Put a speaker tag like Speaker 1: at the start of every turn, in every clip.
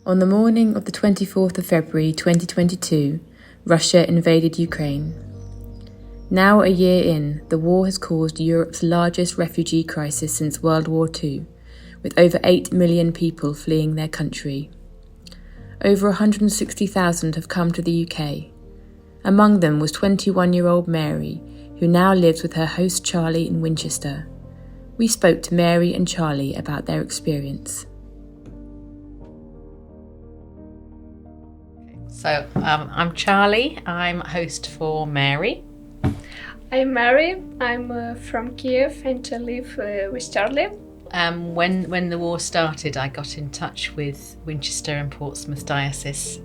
Speaker 1: On the morning of the 24th of February 2022, Russia invaded Ukraine. Now a year in, the war has caused Europe's largest refugee crisis since World War II, with over 8 million people fleeing their country. Over 160,000 have come to the UK. Among them was 21-year-old Mary, who now lives with her host Charlie in Winchester. We spoke to Mary and Charlie about their experience.
Speaker 2: So I'm Charlie, I'm host for Mary.
Speaker 3: I'm Mary, I'm from Kiev and I live with Charlie.
Speaker 2: When the war started, I got in touch with Winchester and Portsmouth Diocese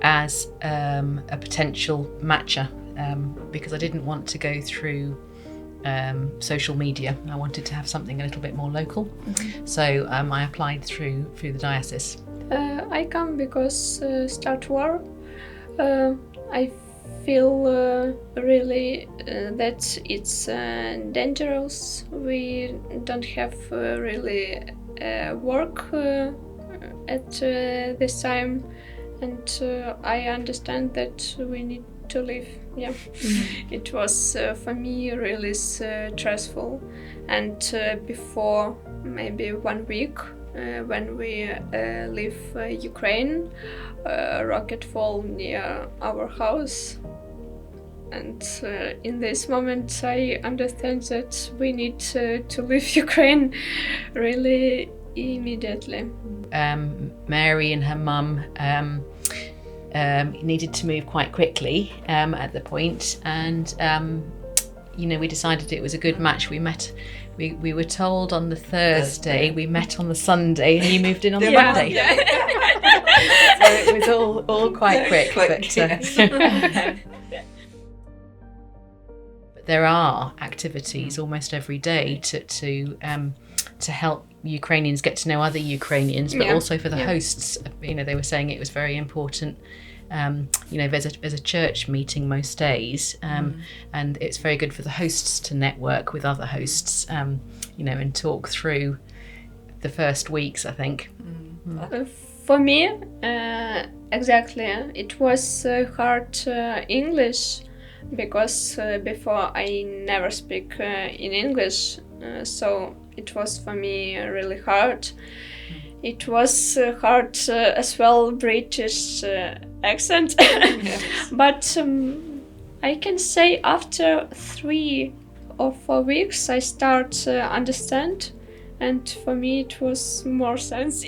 Speaker 2: as a potential matcher because I didn't want to go through social media. I wanted to have something a little bit more local. Mm-hmm. So I applied through the diocese.
Speaker 3: I come because start war. I feel really that it's dangerous. We don't have really work at this time, and I understand that we need to live. Yeah, mm-hmm. It was for me really stressful, and before maybe 1 week. When we leave Ukraine, rocket fall near our house, and in this moment I understand that we need to leave Ukraine really immediately.
Speaker 2: Mary and her mum needed to move quite quickly at the point, and we decided it was a good match. We were told on the Thursday, we met on the Sunday, and you moved in on the Monday. Yeah. So it was all quite quick. But there are activities almost every day to help Ukrainians get to know other Ukrainians, but also for the hosts. They were saying it was very important. There's a church meeting most days, and it's very good for the hosts to network with other hosts, and talk through the first weeks, I think.
Speaker 3: For me, exactly, it was hard English, because before I never speak in English, so it was for me really hard. It was hard as well, British accent, yes. But I can say after 3 or 4 weeks I start understand, and for me it was more sense.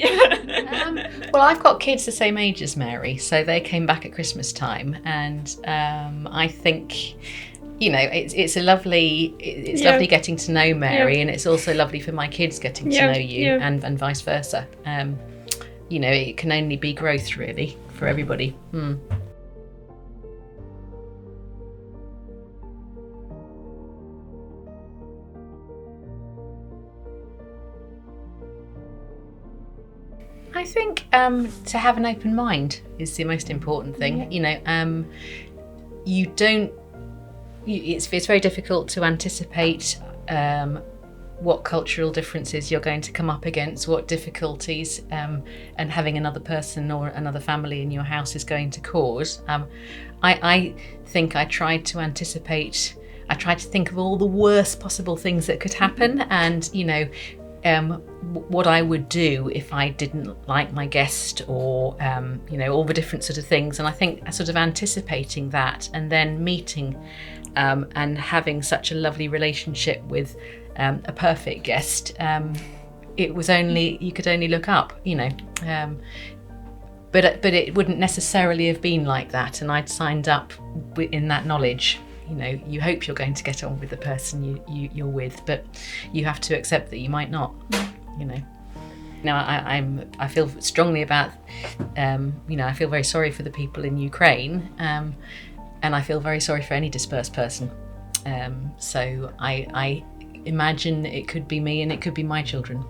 Speaker 2: Well, I've got kids the same age as Mary, so they came back at Christmas time, and I think it's lovely getting to know Mary, and it's also lovely for my kids getting to know you, and vice versa. It can only be growth really for everybody. I think to have an open mind is the most important thing. It's very difficult to anticipate what cultural differences you're going to come up against, what difficulties and having another person or another family in your house is going to cause. I think I tried to anticipate. I tried to think of all the worst possible things that could happen, and what I would do if I didn't like my guest, or all the different sort of things. And I think sort of anticipating that, and then meeting and having such a lovely relationship with a perfect guest, you could only look up, but it wouldn't necessarily have been like that, and I'd signed up in that knowledge. You hope you're going to get on with the person you're with, but you have to accept that you might not. I feel strongly about. I feel very sorry for the people in Ukraine, and I feel very sorry for any dispersed person. So I imagine it could be me, and it could be my children.